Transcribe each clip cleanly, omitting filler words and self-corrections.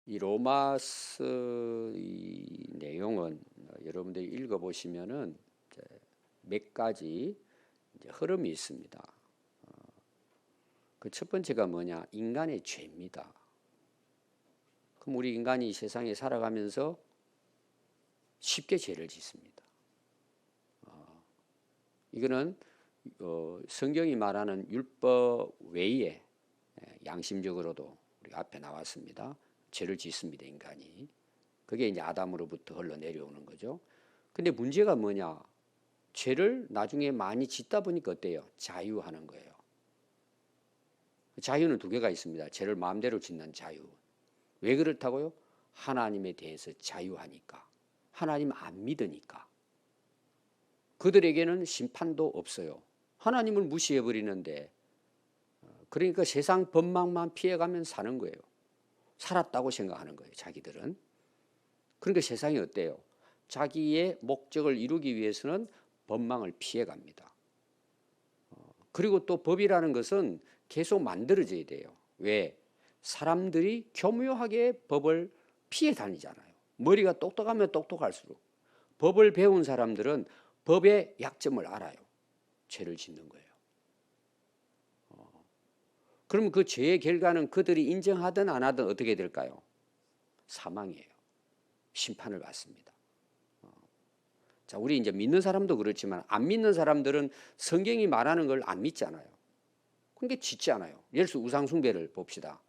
이 로마서 이 내용은 여러분들이 읽어보시면은 이제 몇 가지 이제 흐름이 있습니다. 그 첫 번째가 뭐냐? 인간의 죄입니다. 그럼 우리 인간이 이 세상에 살아가면서 쉽게 죄를 짓습니다. 이거는 성경이 말하는 율법 외에 양심적으로도 우리 앞에 나왔습니다. 죄를 짓습니다, 인간이. 그게 이제 아담으로부터 흘러내려오는 거죠. 근데 문제가 뭐냐? 죄를 나중에 많이 짓다 보니까 어때요? 자유하는 거예요. 자유는 두 개가 있습니다. 죄를 마음대로 짓는 자유. 왜 그렇다고요? 하나님에 대해서 자유하니까. 하나님 안 믿으니까. 그들에게는 심판도 없어요. 하나님을 무시해 버리는데, 그러니까 세상 법망만 피해가면 사는 거예요. 살았다고 생각하는 거예요, 자기들은. 그러니까 세상이 어때요? 자기의 목적을 이루기 위해서는 법망을 피해갑니다. 그리고 또 법이라는 것은 계속 만들어져야 돼요. 왜? 사람들이 교묘하게 법을 피해 다니잖아요. 머리가 똑똑하면 똑똑할수록. 법을 배운 사람들은 법의 약점을 알아요. 죄를 짓는 거예요. 그럼 그 죄의 결과는 그들이 인정하든 안 하든 어떻게 될까요? 사망이에요. 심판을 받습니다. 자, 우리 이제 믿는 사람도 그렇지만 안 믿는 사람들은 성경이 말하는 걸 안 믿잖아요. 그러니까 짓지 않아요. 예를 들어서 우상숭배를 봅시다.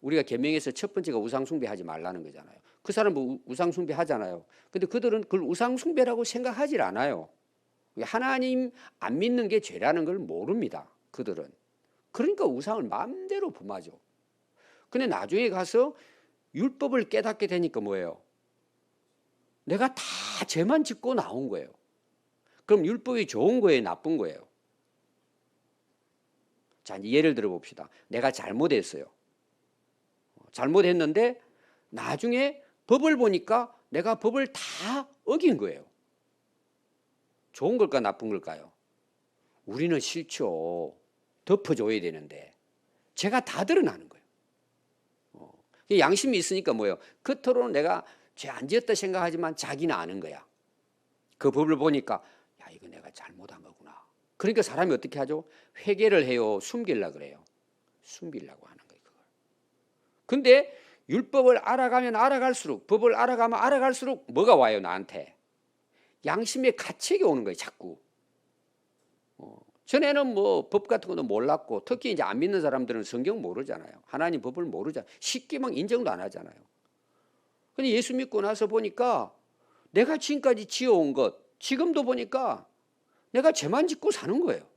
우리가 계명에서 첫 번째가 우상숭배하지 말라는 거잖아요. 그 사람은 우상숭배 하잖아요. 근데 그들은 그걸 우상숭배라고 생각하질 않아요. 하나님 안 믿는 게 죄라는 걸 모릅니다. 그들은. 그러니까 우상을 마음대로 범하죠. 근데 나중에 가서 율법을 깨닫게 되니까 뭐예요? 내가 다 죄만 짓고 나온 거예요. 그럼 율법이 좋은 거예요? 나쁜 거예요? 자, 예를 들어 봅시다. 내가 잘못했어요. 잘못했는데 나중에 법을 보니까 내가 법을 다 어긴 거예요. 좋은 걸까 나쁜 걸까요? 우리는 싫죠. 덮어줘야 되는데 죄가 다 드러나는 거예요. 양심이 있으니까 뭐예요? 겉으로는 내가 죄 안 지었다 생각하지만 자기는 아는 거야. 그 법을 보니까 야, 이거 내가 잘못한 거구나. 그러니까 사람이 어떻게 하죠? 회개를 해요? 숨기려고 그래요? 숨기려고 하는 거예요, 그걸. 근데 율법을 알아가면 알아갈수록, 법을 알아가면 알아갈수록 뭐가 와요, 나한테? 양심의 가책이 오는 거예요, 자꾸. 전에는 뭐 법 같은 것도 몰랐고, 특히 이제 안 믿는 사람들은 성경 모르잖아요. 하나님 법을 모르잖아요. 쉽게 막 인정도 안 하잖아요. 근데 예수 믿고 나서 보니까 내가 지금까지 지어온 것, 지금도 보니까 내가 죄만 짓고 사는 거예요.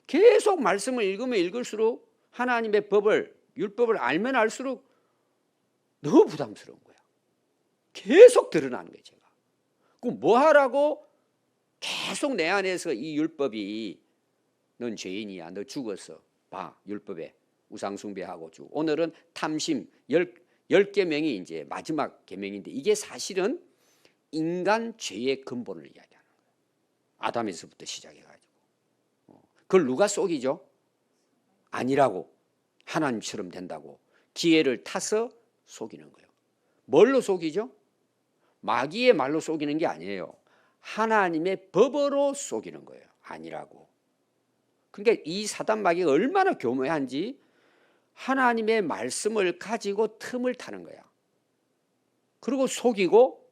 계속 말씀을 읽으면 읽을수록 하나님의 법을, 율법을 알면 알수록 너무 부담스러운 거야. 계속 드러나는 거예요, 제가. 그럼 뭐 하라고? 계속 내 안에서 이 율법이 넌 죄인이야, 너 죽었어. 봐, 율법에 우상숭배하고 죽어. 오늘은 탐심, 열 계명이 이제 마지막 계명인데 이게 사실은 인간 죄의 근본을 이야기하는 거예요. 아담에서부터 시작해가지고. 그걸 누가 속이죠? 아니라고. 하나님처럼 된다고. 기회를 타서 속이는 거예요. 뭘로 속이죠? 마귀의 말로 속이는 게 아니에요. 하나님의 법으로 속이는 거예요. 아니라고. 그러니까 이 사단 마귀가 얼마나 교묘한지 하나님의 말씀을 가지고 틈을 타는 거야. 그리고 속이고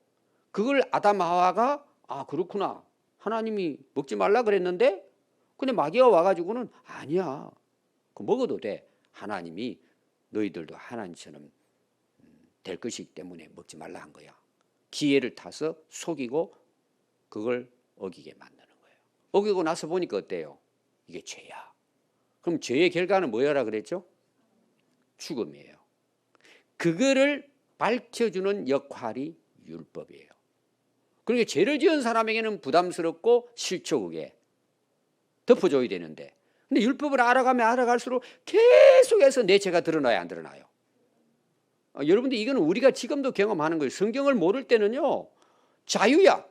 그걸 아담 하와가 아 그렇구나. 하나님이 먹지 말라 그랬는데 근데 마귀가 와가지고는 아니야. 그거 먹어도 돼. 하나님이 너희들도 하나님처럼 될 것이기 때문에 먹지 말라 한 거야. 기회를 타서 속이고 그걸 어기게 만드는 거예요. 어기고 나서 보니까 어때요? 이게 죄야. 그럼 죄의 결과는 뭐야라 그랬죠? 죽음이에요. 그거를 밝혀주는 역할이 율법이에요. 그러니까 죄를 지은 사람에게는 부담스럽고 싫죠, 그게. 덮어줘야 되는데. 근데 율법을 알아가면 알아갈수록 계속해서 내 죄가 드러나야 안 드러나요? 여러분들 이거는 우리가 지금도 경험하는 거예요. 성경을 모를 때는요. 자유야.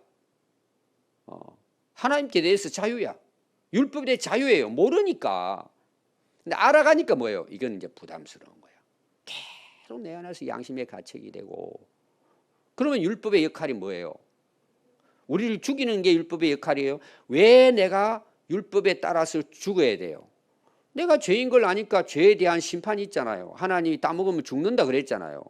하나님께 대해서 자유야. 율법에 대해 자유예요. 모르니까. 근데 알아가니까 뭐예요? 이건 이제 부담스러운 거예요. 계속 내 안에서 양심의 가책이 되고, 그러면 율법의 역할이 뭐예요? 우리를 죽이는 게 율법의 역할이에요. 왜 내가 율법에 따라서 죽어야 돼요? 내가 죄인 걸 아니까 죄에 대한 심판이 있잖아요. 하나님이 따먹으면 죽는다 그랬잖아요.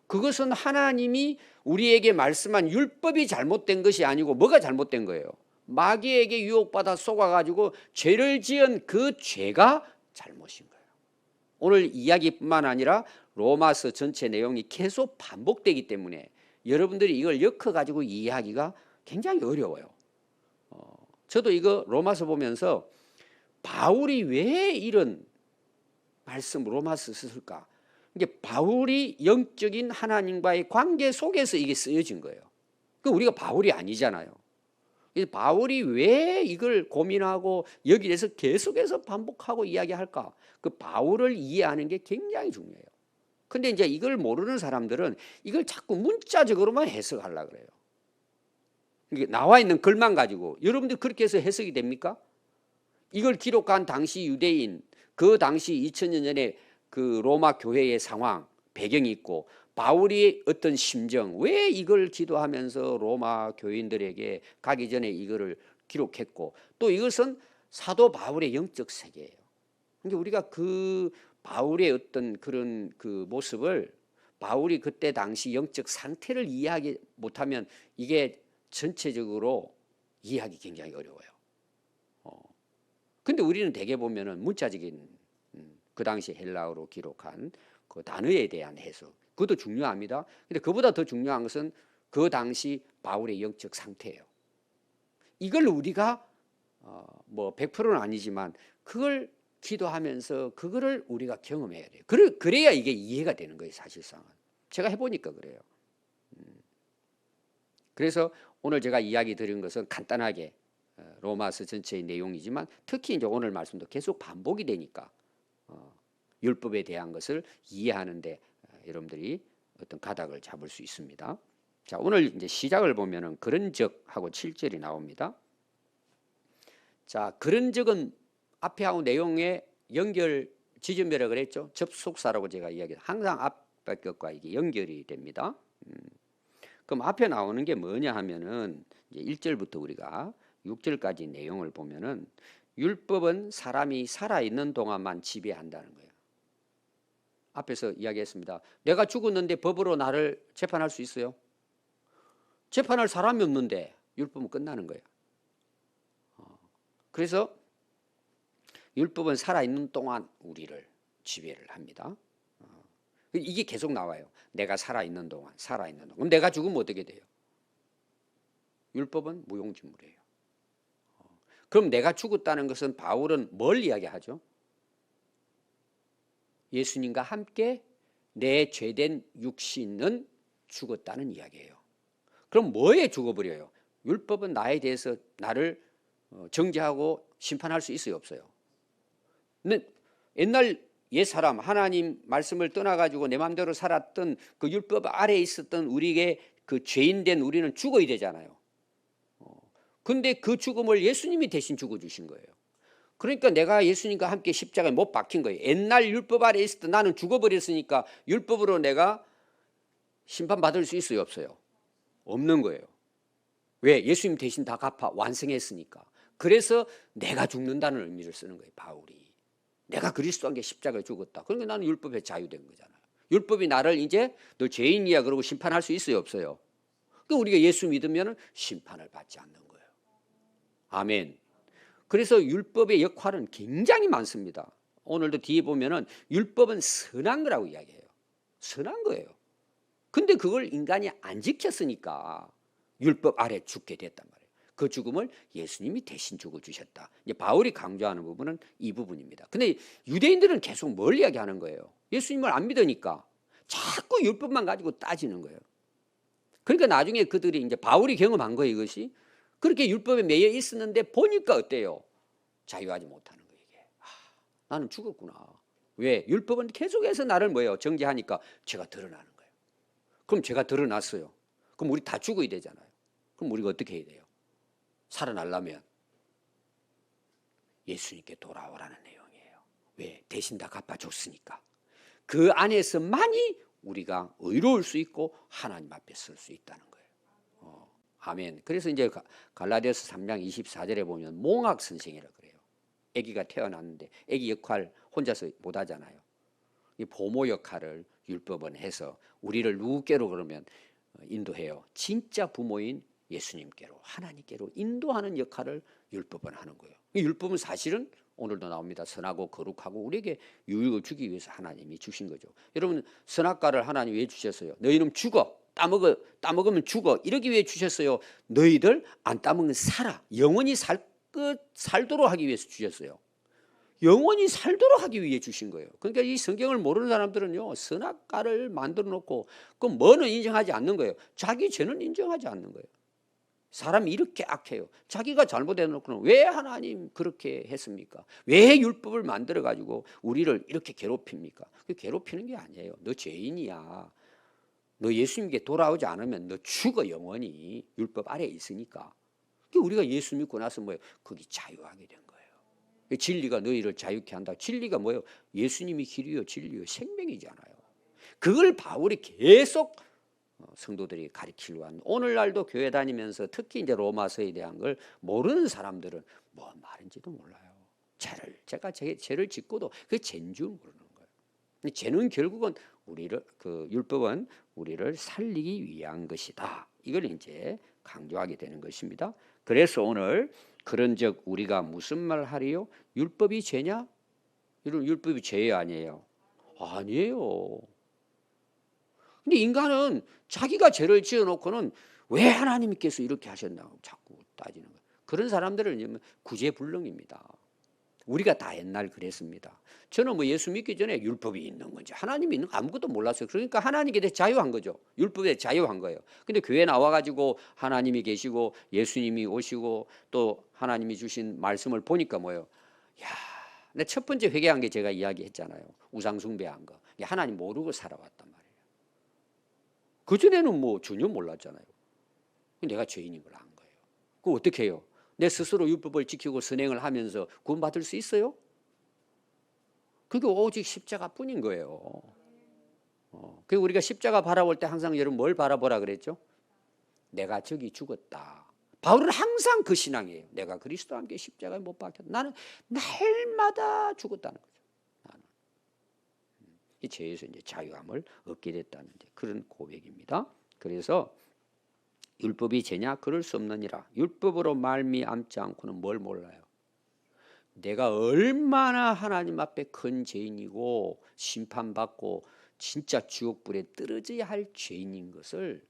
그것은 하나님이 우리에게 말씀한 율법이 잘못된 것이 아니고 뭐가 잘못된 거예요? 마귀에게 유혹받아 속아가지고 죄를 지은 그 죄가 잘못인 거예요. 오늘 이야기뿐만 아니라 로마서 전체 내용이 계속 반복되기 때문에 여러분들이 이걸 엮어가지고 이해하기가 굉장히 어려워요. 저도 이거 로마서 보면서 바울이 왜 이런 말씀 로마서 썼을까? 이게 바울이 영적인 하나님과의 관계 속에서 이게 쓰여진 거예요. 그 우리가 바울이 아니잖아요. 바울이 왜 이걸 고민하고 여기에서 계속해서 반복하고 이야기할까? 그 바울을 이해하는 게 굉장히 중요해요. 근데 이제 이걸 모르는 사람들은 이걸 자꾸 문자적으로만 해석하려고 그래요. 이게 나와 있는 글만 가지고 여러분들 그렇게 해서 해석이 됩니까? 이걸 기록한 당시 유대인, 그 당시 2000년 전에 그 로마 교회의 상황, 배경이 있고 바울이 어떤 심정, 왜 이걸 기도하면서 로마 교인들에게 가기 전에 이거를 기록했고, 또 이것은 사도 바울의 영적 세계예요. 그러니까 우리가 그 바울의 어떤 그런 그 모습을, 바울이 그때 당시 영적 상태를 이해하지 못하면 이게 전체적으로 이해하기 굉장히 어려워요. 근데 우리는 대개 보면은 문자적인 그 당시 헬라어로 기록한 그 단어에 대한 해석, 그것도 중요합니다. 근데 그보다 더 중요한 것은 그 당시 바울의 영적 상태예요. 이걸 우리가 뭐 100%는 아니지만 그걸 기도하면서 그거를 우리가 경험해야 돼요. 그래야 이게 이해가 되는 거예요, 사실상은. 제가 해보니까 그래요. 그래서 오늘 제가 이야기 드린 것은 간단하게 로마서 전체의 내용이지만 특히 이제 오늘 말씀도 계속 반복이 되니까 율법에 대한 것을 이해하는데 여러분들이 어떤 가닥을 잡을 수 있습니다. 자, 오늘 이제 시작을 보면은 그런즉 하고 7절이 나옵니다. 자, 그런즉은 앞에 하고 내용의 연결 지점이라고 그랬죠. 접속사라고 제가 이야기해요. 항상 앞에 것과 이게 연결이 됩니다. 그럼 앞에 나오는 게 뭐냐 하면은 이제 1절부터 우리가 6절까지 내용을 보면은 율법은 사람이 살아있는 동안만 지배한다는 거예요. 앞에서 이야기했습니다. 내가 죽었는데 법으로 나를 재판할 수 있어요? 재판할 사람이 없는데 율법은 끝나는 거예요. 그래서 율법은 살아있는 동안 우리를 지배를 합니다. 이게 계속 나와요. 내가 살아있는 동안, 살아있는 동안. 그럼 내가 죽으면 어떻게 돼요? 율법은 무용지물이에요. 그럼 내가 죽었다는 것은 바울은 뭘 이야기하죠? 예수님과 함께 내 죄된 육신은 죽었다는 이야기예요. 그럼 뭐에 죽어버려요? 율법은 나에 대해서 나를 정죄하고 심판할 수 있어요, 없어요? 근데 옛날 옛사람, 하나님 말씀을 떠나가지고 내 마음대로 살았던 그 율법 아래에 있었던 우리에게 그 죄인된 우리는 죽어야 되잖아요. 근데 그 죽음을 예수님이 대신 죽어주신 거예요. 그러니까 내가 예수님과 함께 십자가에 못 박힌 거예요. 옛날 율법 아래에 있었던 나는 죽어버렸으니까 율법으로 내가 심판받을 수 있어요, 없어요? 없는 거예요. 왜? 예수님 대신 다 갚아 완성했으니까. 그래서 내가 죽는다는 의미를 쓰는 거예요, 바울이. 내가 그리스도와 함께 십자가에 죽었다. 그러니까 나는 율법에 자유된 거잖아요. 율법이 나를 이제 너 죄인이야 그러고 심판할 수 있어요, 없어요? 그러니까 우리가 예수 믿으면 심판을 받지 않는 거예요. 아멘. 그래서 율법의 역할은 굉장히 많습니다. 오늘도 뒤에 보면은 율법은 선한 거라고 이야기해요. 선한 거예요. 근데 그걸 인간이 안 지켰으니까 율법 아래 죽게 됐단 말이에요. 그 죽음을 예수님이 대신 죽어주셨다. 이제 바울이 강조하는 부분은 이 부분입니다. 근데 유대인들은 계속 뭘 이야기하는 거예요? 예수님을 안 믿으니까 자꾸 율법만 가지고 따지는 거예요. 그러니까 나중에 그들이 이제 바울이 경험한 거예요, 이것이. 그렇게 율법에 매여 있었는데 보니까 어때요? 자유하지 못하는 거예요, 이게. 나는 죽었구나. 왜? 율법은 계속해서 나를 뭐예요? 정죄하니까 죄가 드러나는 거예요. 그럼 죄가 드러났어요. 그럼 우리 다 죽어야 되잖아요. 그럼 우리가 어떻게 해야 돼요? 살아나려면 예수님께 돌아오라는 내용이에요. 왜? 대신 다 갚아줬으니까. 그 안에서만이 우리가 의로울 수 있고 하나님 앞에 설 수 있다는 거예요. 아멘. 그래서 이제 갈라디아서 3장 24절에 보면 몽학 선생이라 그래요. 아기가 태어났는데 아기 역할 혼자서 못 하잖아요. 이 보모 역할을 율법은 해서 우리를 누구께로 그러면 인도해요. 진짜 부모인 예수님께로, 하나님께로 인도하는 역할을 율법은 하는 거예요. 이 율법은 사실은 오늘도 나옵니다. 선하고 거룩하고 우리에게 유익을 주기 위해서 하나님이 주신 거죠. 여러분, 선악과를 하나님이 왜 주셨어요? 너희는 죽어. 따먹으면 죽어. 이러기 위해 주셨어요. 너희들 안 따먹는 살아. 영원히 살도록 하기 위해서 주셨어요. 영원히 살도록 하기 위해 주신 거예요. 그러니까 이 성경을 모르는 사람들은요, 선악과를 만들어 놓고 그 뭐는 인정하지 않는 거예요. 자기 죄는 인정하지 않는 거예요. 사람이 이렇게 악해요. 자기가 잘못해 놓고는 왜 하나님 그렇게 했습니까? 왜 율법을 만들어 가지고 우리를 이렇게 괴롭힙니까? 괴롭히는 게 아니에요. 너 죄인이야. 너 예수님께 돌아오지 않으면 너 죽어, 영원히. 율법 아래에 있으니까. 우리가 예수 믿고 나서 뭐예요? 거기 자유하게 된 거예요. 진리가 너희를 자유케 한다. 진리가 뭐예요? 예수님이 길이요 진리요 생명이잖아요. 그걸 바울이 계속 성도들이 가르치려고 하는, 오늘날도 교회 다니면서 특히 이제 로마서에 대한 걸 모르는 사람들은 뭐 말인지도 몰라요. 제가 죄를 짓고도 그게 죄인 줄 모르는 거예요. 근데 죄는 결국은 율법은 우리를 살리기 위한 것이다. 이걸 이제 강조하게 되는 것입니다. 그래서 오늘 그런즉 우리가 무슨 말 하리요? 율법이 죄냐? 여러분, 율법이 죄 아니에요? 아니에요. 근데 인간은 자기가 죄를 지어놓고는 왜 하나님께서 이렇게 하셨나고 자꾸 따지는 거예요. 그런 사람들은 구제불능입니다. 우리가 다 옛날 그랬습니다. 저는 뭐 예수 믿기 전에 율법이 있는 건지 하나님이 있는 거 아무것도 몰랐어요. 그러니까 하나님께 대해 자유한 거죠. 율법에 자유한 거예요. 근데 교회 나와가지고 하나님이 계시고 예수님이 오시고 또 하나님이 주신 말씀을 보니까 뭐예요? 야, 내 첫 번째 회개한 게 제가 이야기했잖아요. 우상 숭배한 거. 하나님 모르고 살아왔단 말이에요. 그전에는 뭐 전혀 몰랐잖아요. 내가 죄인인 걸 안 거예요. 그거 어떻게 해요? 내 스스로 율법을 지키고 선행을 하면서 구원받을 수 있어요? 그게 오직 십자가뿐인 거예요. 그리고 우리가 십자가 바라볼 때 항상 여러분 뭘 바라보라 그랬죠? 내가 저기 죽었다. 바울은 항상 그 신앙이에요. 내가 그리스도와 함께 십자가에 못 박혔다. 나는 날마다 죽었다는 거죠. 나는. 이 죄에서 이제 자유함을 얻게 됐다는 그런 고백입니다. 그래서 율법이 죄냐? 그럴 수 없느니라. 율법으로 말미암지 않고는 뭘 몰라요? 내가 얼마나 하나님 앞에 큰 죄인이고 심판받고 진짜 지옥불에 떨어져야 할 죄인인 것을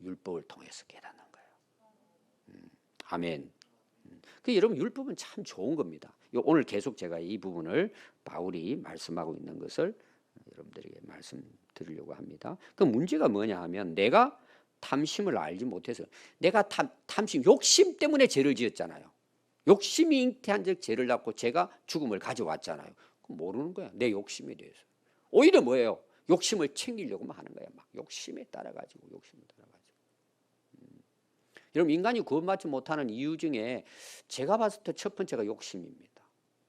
율법을 통해서 깨닫는 거예요. 아멘. 여러분, 율법은 참 좋은 겁니다. 오늘 계속 제가 이 부분을 바울이 말씀하고 있는 것을 여러분들에게 말씀드리려고 합니다. 그 문제가 뭐냐 하면 내가 탐심을 알지 못해서, 내가 탐심, 욕심 때문에 죄를 지었잖아요. 욕심이 잉태한 즉 죄를 낳고 죄가 죽음을 가져왔잖아요. 그럼 모르는 거야, 내 욕심에 대해서. 오히려 뭐예요? 욕심을 챙기려고만 하는 거야. 막 욕심에 따라가지고. 여러분, 인간이 구원받지 못하는 이유 중에 제가 봤을 때 첫 번째가 욕심입니다.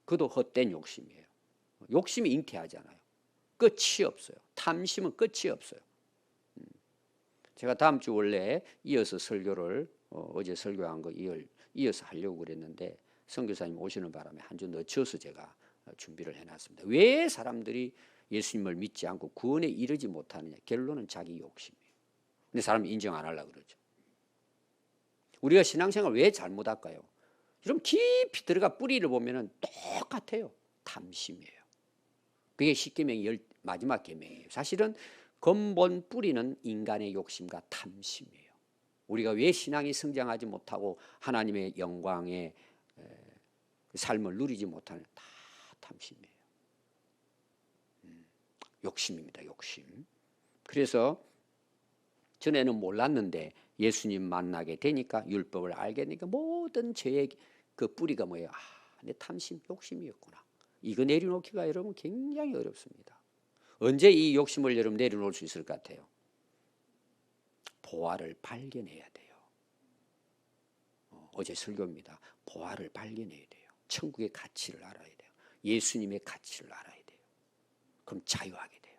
그것도 헛된 욕심이에요. 욕심이 잉태하잖아요. 끝이 없어요. 탐심은 끝이 없어요. 제가 다음 주 원래 이어서 설교를 어제 설교한 거 이어서 하려고 그랬는데 선교사님 오시는 바람에 한 주 늦춰서 제가 준비를 해놨습니다. 왜 사람들이 예수님을 믿지 않고 구원에 이르지 못하느냐? 결론은 자기 욕심이에요. 근데 사람이 인정 안 하려고 그러죠. 우리가 신앙생활 왜 잘못할까요? 좀 깊이 들어가 뿌리를 보면 똑같아요. 탐심이에요. 그게 십계명의 마지막 계명이에요. 사실은 근본 뿌리는 인간의 욕심과 탐심이에요. 우리가 왜 신앙이 성장하지 못하고 하나님의 영광의 삶을 누리지 못하는, 다 탐심이에요. 욕심입니다. 욕심. 그래서 전에는 몰랐는데 예수님 만나게 되니까, 율법을 알게 되니까 모든 죄의 그 뿌리가 뭐예요? 내 탐심, 욕심이었구나. 이거 내려놓기가 여러분 굉장히 어렵습니다. 언제 이 욕심을 여러분 내려놓을 수 있을 것 같아요? 보화를 발견해야 돼요. 어제 설교입니다. 보화를 발견해야 돼요. 천국의 가치를 알아야 돼요. 예수님의 가치를 알아야 돼요. 그럼 자유하게 돼요.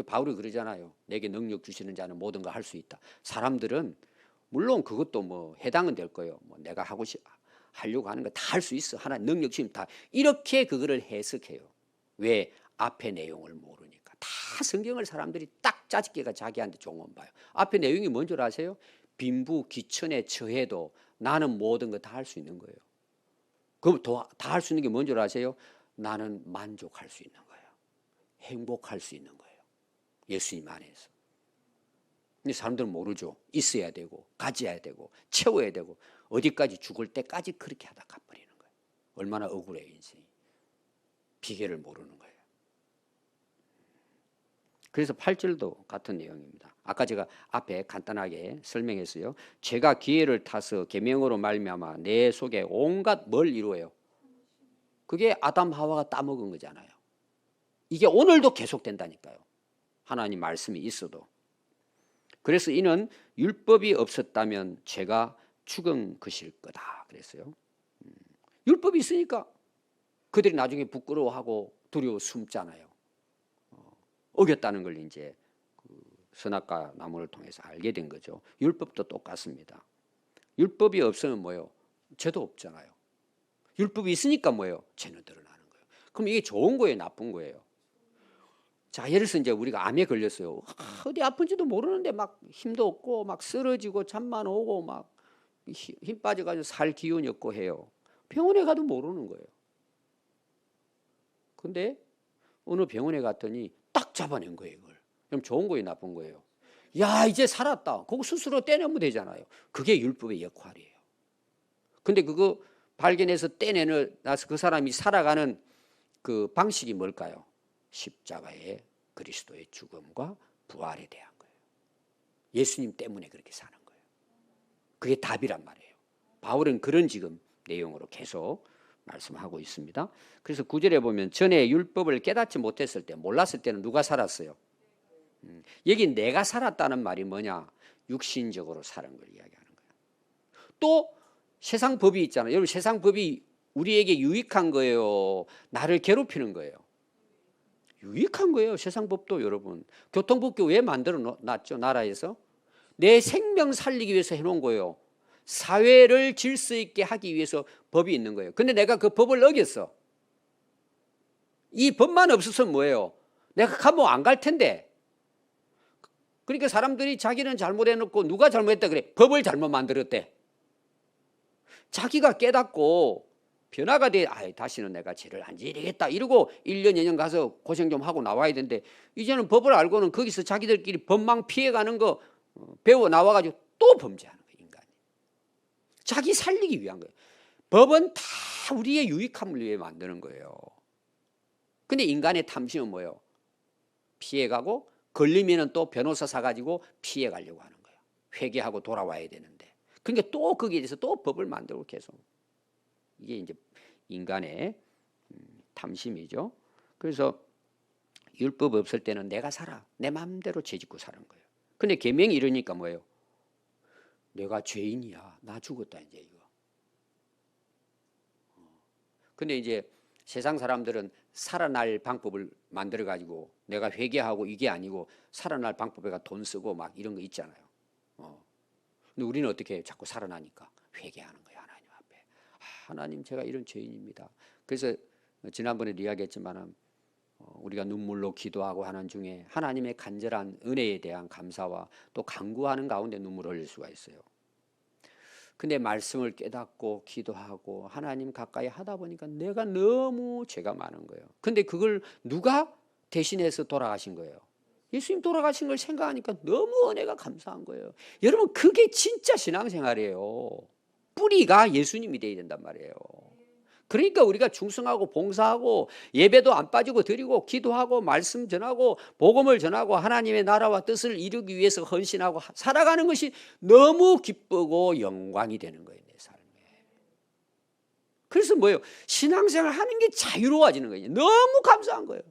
바울이 그러잖아요. 내게 능력 주시는 자는 모든 걸 할 수 있다. 사람들은 물론 그것도 뭐 해당은 될 거예요. 뭐 내가 하려고 하는 거 다 할 수 있어. 하나님 능력 주시면 다. 이렇게 그거를 해석해요. 왜? 앞에 내용을 모르니까. 다 성경을 사람들이 딱 짜집게가 자기한테 종원 봐요. 앞에 내용이 뭔 줄 아세요? 빈부 기천에 처해도 나는 모든 거 다 할 수 있는 거예요. 그럼 다 할 수 있는 게 뭔 줄 아세요? 나는 만족할 수 있는 거예요. 행복할 수 있는 거예요. 예수님 안에서. 근데 사람들은 모르죠. 있어야 되고 가져야 되고 채워야 되고 어디까지 죽을 때까지 그렇게 하다 가버리는 거예요. 얼마나 억울해 인생이. 비결을 모르는 거예요. 그래서 8절도 같은 내용입니다. 아까 제가 앞에 간단하게 설명했어요. 죄가 기회를 타서 계명으로 말미암아 내 속에 온갖 뭘 이루어요. 그게 아담 하와가 따먹은 거잖아요. 이게 오늘도 계속된다니까요. 하나님 말씀이 있어도. 그래서 이는 율법이 없었다면 죄가 죽은 것일 거다 그랬어요. 율법이 있으니까 그들이 나중에 부끄러워하고 두려워 숨잖아요. 어겼다는 걸 이제 그 선악과 나무를 통해서 알게 된 거죠. 율법도 똑같습니다. 율법이 없으면 뭐예요? 죄도 없잖아요. 율법이 있으니까 뭐예요? 죄는 드러나는 거예요. 그럼 이게 좋은 거예요, 나쁜 거예요? 자, 예를 들어서 이제 우리가 암에 걸렸어요. 어디 아픈지도 모르는데 막 힘도 없고 막 쓰러지고 잠만 오고 막 힘 빠져가지고 살 기운이 없고 해요. 병원에 가도 모르는 거예요. 근데 어느 병원에 갔더니 딱 잡아낸 거예요, 이걸. 그럼 좋은 거예요, 나쁜 거예요? 야, 이제 살았다. 그거 스스로 떼내면 되잖아요. 그게 율법의 역할이에요. 근데 그거 발견해서 떼내서 그 사람이 살아가는 그 방식이 뭘까요? 십자가의 그리스도의 죽음과 부활에 대한 거예요. 예수님 때문에 그렇게 사는 거예요. 그게 답이란 말이에요. 바울은 그런 지금 내용으로 계속 말씀하고 있습니다. 그래서 9절에 보면 전에 율법을 깨닫지 못했을 때, 몰랐을 때는 누가 살았어요? 여기 내가 살았다는 말이 뭐냐? 육신적으로 사는 걸 이야기하는 거예요. 또 세상 법이 있잖아요. 여러분, 세상 법이 우리에게 유익한 거예요? 나를 괴롭히는 거예요? 유익한 거예요. 세상 법도. 여러분, 교통법규 왜 만들어 놨죠? 나라에서 내 생명 살리기 위해서 해놓은 거예요. 사회를 질서 있게 하기 위해서 법이 있는 거예요. 근데 내가 그 법을 어겼어. 이 법만 없었으면 뭐예요? 내가 감옥 안 갈 텐데. 그러니까 사람들이 자기는 잘못해놓고 누가 잘못했다 그래? 법을 잘못 만들었대. 자기가 깨닫고 변화가 돼, 다시는 내가 죄를 안 지르겠다 이러고 1년 2년 가서 고생 좀 하고 나와야 되는데, 이제는 법을 알고는 거기서 자기들끼리 법망 피해가는 거 배워 나와가지고 또 범죄하는 거예요. 인간이 자기 살리기 위한 거예요. 법은 다 우리의 유익함을 위해 만드는 거예요. 근데 인간의 탐심은 뭐예요? 피해가고 걸리면 또 변호사 사가지고 피해가려고 하는 거예요. 회개하고 돌아와야 되는데. 그러니까 또 거기에 대해서 또 법을 만들고 계속. 이게 이제 인간의 탐심이죠. 그래서 율법 없을 때는 내가 살아. 내 마음대로 죄짓고 사는 거예요. 근데 계명이 이러니까 뭐예요? 내가 죄인이야. 나 죽었다 이제 이거. 근데 이제 세상 사람들은 살아날 방법을 만들어 가지고 내가 회개하고 이게 아니고 살아날 방법에가 돈 쓰고 막 이런 거 있잖아요. 근데 우리는 어떻게 해요? 자꾸 살아나니까 회개하는 거예요. 하나님 앞에. 하나님, 제가 이런 죄인입니다. 그래서 지난번에도 이야기했지만 우리가 눈물로 기도하고 하는 중에 하나님의 간절한 은혜에 대한 감사와 또 간구하는 가운데 눈물을 흘릴 수가 있어요. 근데 말씀을 깨닫고 기도하고 하나님 가까이 하다 보니까 내가 너무 죄가 많은 거예요. 근데 그걸 누가 대신해서 돌아가신 거예요? 예수님 돌아가신 걸 생각하니까 너무 은혜가 감사한 거예요. 여러분, 그게 진짜 신앙생활이에요. 뿌리가 예수님이 돼야 된단 말이에요. 그러니까 우리가 충성하고 봉사하고 예배도 안 빠지고 드리고 기도하고 말씀 전하고 복음을 전하고 하나님의 나라와 뜻을 이루기 위해서 헌신하고 살아가는 것이 너무 기쁘고 영광이 되는 거예요, 내 삶에. 그래서 뭐예요? 신앙생활 하는 게 자유로워지는 거예요. 너무 감사한 거예요.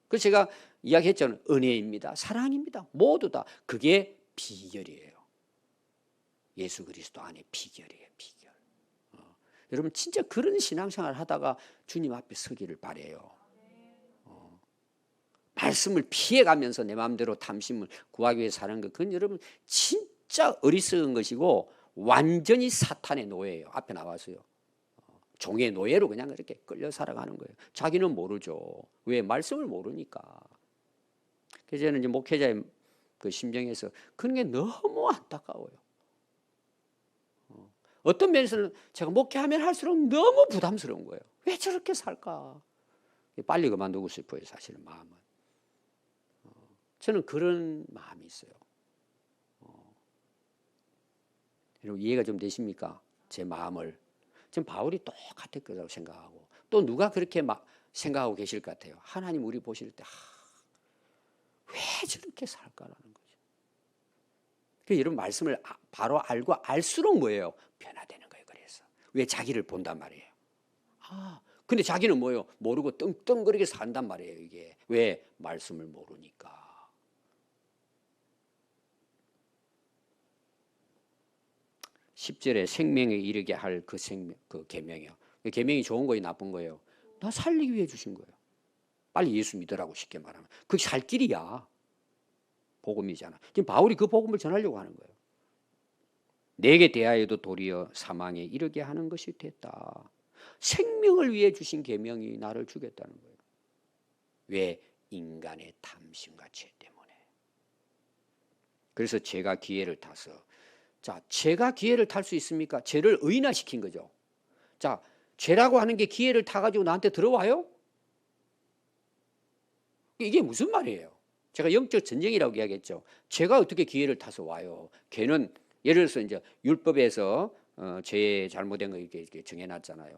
그래서 제가 이야기했잖아요. 은혜입니다. 사랑입니다. 모두 다. 그게 비결이에요. 예수 그리스도 안에 비결이에요. 비결. 여러분, 진짜 그런 신앙생활 하다가 주님 앞에 서기를 바라요. 말씀을 피해가면서 내 마음대로 탐심을 구하기 위해 사는 것, 그건 여러분 진짜 어리석은 것이고 완전히 사탄의 노예예요. 앞에 나와서요. 종의 노예로 그냥 이렇게 끌려 살아가는 거예요. 자기는 모르죠. 왜? 말씀을 모르니까. 그래서 저는 이제 목회자의 그 심정에서 그런 게 너무 안타까워요. 어떤 면에서는 제가 목회하면 할수록 너무 부담스러운 거예요. 왜 저렇게 살까? 빨리 그만두고 싶어요, 사실은 마음은. 저는 그런 마음이 있어요. 여러분 이해가 좀 되십니까? 제 마음을. 지금 바울이 똑같을 거라고 생각하고, 또 누가 그렇게 생각하고 계실 것 같아요. 하나님 우리 보실 때 왜 저렇게 살까라는 거죠. 그래서 여러분 말씀을 바로 알고 알수록 뭐예요? 변화되는 거예요. 그래서 왜 자기를 본단 말이에요. 근데 자기는 뭐예요? 모르고 떵떵거리게 산단 말이에요. 이게 왜? 말씀을 모르니까. 10절에 생명에 이르게 할 그 계명이요. 그 계명이 좋은 거예요, 나쁜 거예요? 나 살리기 위해 주신 거예요. 빨리 예수 믿으라고 쉽게 말하면. 그게 살 길이야. 복음이잖아. 지금 바울이 그 복음을 전하려고 하는 거예요. 내게 대하여도 도리어 사망에 이르게 하는 것이 됐다. 생명을 위해 주신 계명이 나를 주겠다는 거예요. 왜? 인간의 탐심과 죄 때문에. 그래서 죄가 기회를 타서, 자, 죄가 기회를 탈 수 있습니까? 죄를 의인화시킨 거죠. 자, 죄라고 하는 게 기회를 타가지고 나한테 들어와요? 이게 무슨 말이에요? 제가 영적 전쟁이라고 이야기했죠. 죄가 어떻게 기회를 타서 와요? 걔는 예를 들어서 이제 율법에서 죄 잘못된 거 이렇게 정해놨잖아요.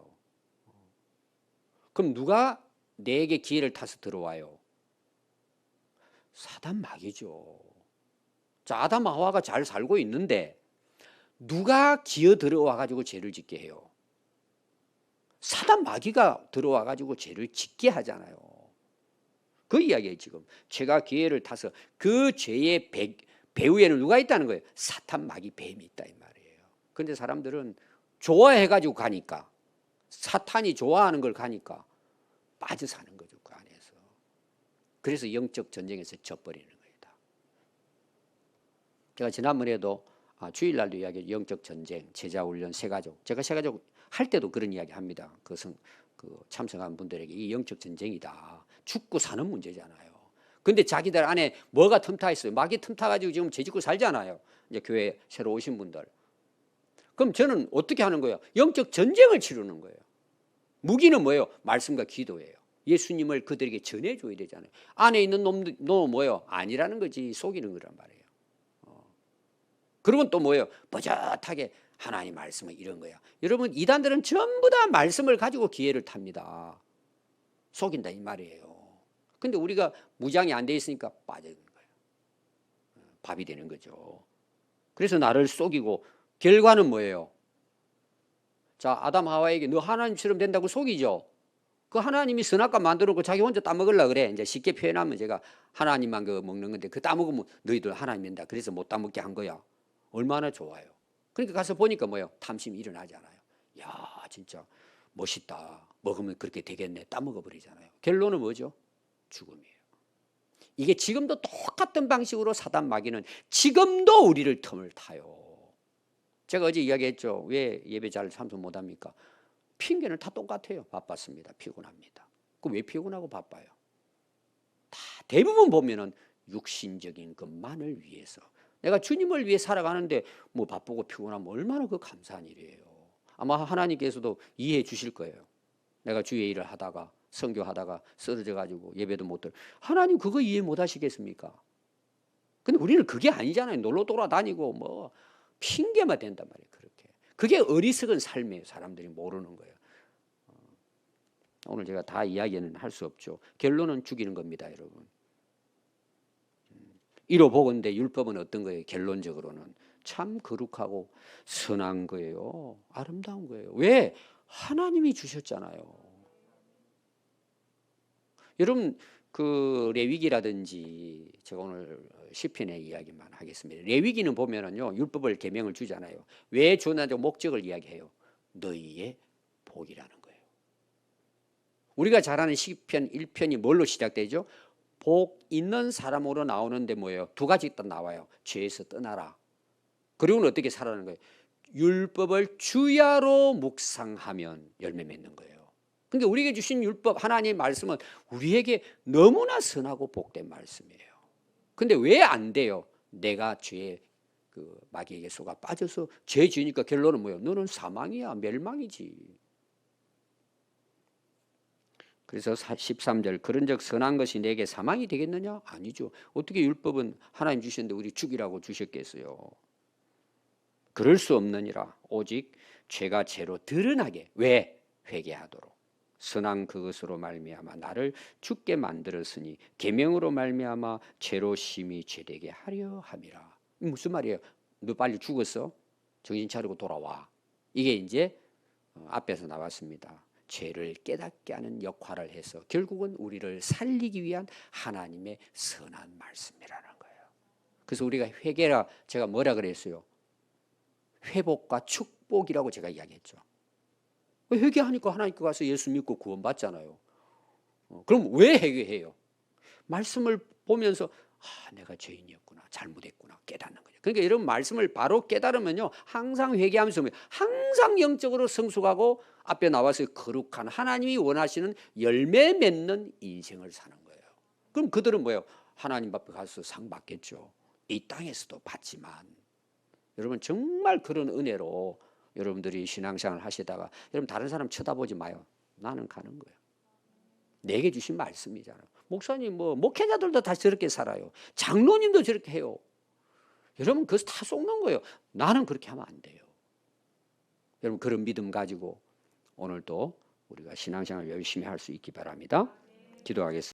그럼 누가 내게 기회를 타서 들어와요? 사단 마귀죠. 자, 아담 하와가 잘 살고 있는데 누가 기어 들어와 가지고 죄를 짓게 해요? 사단 마귀가 들어와 가지고 죄를 짓게 하잖아요. 그 이야기예요. 지금 죄가 기회를 타서 그 죄의 배후에는 누가 있다는 거예요? 사탄 마귀 뱀이 있다 이 말이에요. 그런데 사람들은 좋아해 가지고 가니까, 사탄이 좋아하는 걸 가니까 빠져 사는 거죠, 그 안에서. 그래서 영적 전쟁에서 져버리는 거다. 제가 지난번에도 주일날도 이야기했죠. 영적 전쟁, 제자 훈련, 새가족. 제가 새가족 할 때도 그런 이야기 합니다. 그 참석한 분들에게 이 영적 전쟁이다. 죽고 사는 문제잖아요. 근데 자기들 안에 뭐가 틈타 있어요? 마귀 틈타가지고 지금 죄짓고 살잖아요. 이제 교회 새로 오신 분들. 그럼 저는 어떻게 하는 거예요? 영적 전쟁을 치르는 거예요. 무기는 뭐예요? 말씀과 기도예요. 예수님을 그들에게 전해줘야 되잖아요. 안에 있는 놈은 뭐예요? 아니라는 거지, 속이는 거란 말이에요. 그러면 또 뭐예요? 버젓하게 하나님 말씀을 이런 거야. 여러분 이단들은 전부 다 말씀을 가지고 기회를 탑니다. 속인다 이 말이에요. 근데 우리가 무장이 안 돼 있으니까 빠지는 거예요. 밥이 되는 거죠. 그래서 나를 속이고 결과는 뭐예요? 자, 아담 하와에게 너 하나님처럼 된다고 속이죠. 그 하나님이 선악과 만들어놓고 자기 혼자 따먹으려고 그래. 이제 쉽게 표현하면 제가 하나님만 그 먹는 건데 그 따먹으면 너희들 하나님인다. 그래서 못 따먹게 한 거야. 얼마나 좋아요. 그러니까 가서 보니까 뭐예요? 탐심이 일어나잖아요. 야, 진짜 멋있다. 먹으면 그렇게 되겠네. 따먹어버리잖아요. 결론은 뭐죠? 죽음이에요. 이게 지금도 똑같은 방식으로 사단 마귀는 지금도 우리를 틈을 타요. 제가 어제 이야기했죠. 왜 예배 잘 참석 못합니까? 핑계는 다 똑같아요. 바빴습니다. 피곤합니다. 그 왜 피곤하고 바빠요? 다 대부분 보면은 육신적인 것만을 위해서. 내가 주님을 위해 살아가는데 뭐 바쁘고 피곤하면 얼마나 그 감사한 일이에요. 아마 하나님께서도 이해해 주실 거예요. 내가 주의 일을 하다가 선교하다가 쓰러져 가지고 예배도 못 들어. 하나님 그거 이해 못 하시겠습니까? 근데 우리는 그게 아니잖아요. 놀러 돌아다니고 뭐 핑계만 된단 말이에요. 그렇게. 그게 어리석은 삶이에요. 사람들이 모르는 거예요. 오늘 제가 다 이야기는 할 수 없죠. 결론은 죽이는 겁니다, 여러분. 이로 보건대 율법은 어떤 거예요? 결론적으로는 참 거룩하고 선한 거예요. 아름다운 거예요. 왜? 하나님이 주셨잖아요. 여러분 그 레위기라든지 제가 오늘 시편의 이야기만 하겠습니다. 레위기는 보면은요 율법을 계명을 주잖아요. 왜 주나요? 목적을 이야기해요. 너희의 복이라는 거예요. 우리가 잘 아는 시편 1편이 뭘로 시작되죠? 복 있는 사람으로 나오는데 뭐예요? 두 가지 딱 나와요. 죄에서 떠나라. 그리고는 어떻게 살아가는 거예요? 율법을 주야로 묵상하면 열매 맺는 거예요. 그러니까 우리에게 주신 율법, 하나님의 말씀은 우리에게 너무나 선하고 복된 말씀이에요. 근데 왜 안 돼요? 내가 죄의 그 마귀에게 속아 빠져서 죄 지으니까 결론은 뭐예요? 너는 사망이야, 멸망이지. 그래서 13절, 그런즉 선한 것이 내게 사망이 되겠느냐? 아니죠. 어떻게 율법은 하나님 주셨는데 우리 죽이라고 주셨겠어요? 그럴 수 없느니라. 오직 죄가 죄로 드러나게. 왜? 회개하도록. 선한 그것으로 말미암아 나를 죽게 만들었으니 계명으로 말미암아 죄로 심히 죄되게 하려 함이라. 무슨 말이에요? 너 빨리 죽었어? 정신 차리고 돌아와. 이게 이제 앞에서 나왔습니다. 죄를 깨닫게 하는 역할을 해서 결국은 우리를 살리기 위한 하나님의 선한 말씀이라는 거예요. 그래서 우리가 회개라, 제가 뭐라 그랬어요? 회복과 축복이라고 제가 이야기했죠. 회개하니까 하나님 께 가서 예수 믿고 구원받잖아요. 그럼 왜 회개해요? 말씀을 보면서 내가 죄인이었구나, 잘못했구나 깨닫는 거죠. 그러니까 이런 말씀을 바로 깨달으면요, 항상 회개하면서 항상 영적으로 성숙하고 앞에 나와서 거룩한 하나님이 원하시는 열매 맺는 인생을 사는 거예요. 그럼 그들은 뭐예요? 하나님 앞에 가서 상 받겠죠. 이 땅에서도 받지만. 여러분 정말 그런 은혜로 여러분들이 신앙생활 하시다가 여러분 다른 사람 쳐다보지 마요. 나는 가는 거예요. 내게 주신 말씀이잖아요. 목사님 뭐 목회자들도 다 저렇게 살아요. 장로님도 저렇게 해요. 여러분 그것을 다 속는 거예요. 나는 그렇게 하면 안 돼요. 여러분 그런 믿음 가지고 오늘도 우리가 신앙생활 열심히 할 수 있기 바랍니다. 기도하겠습니다.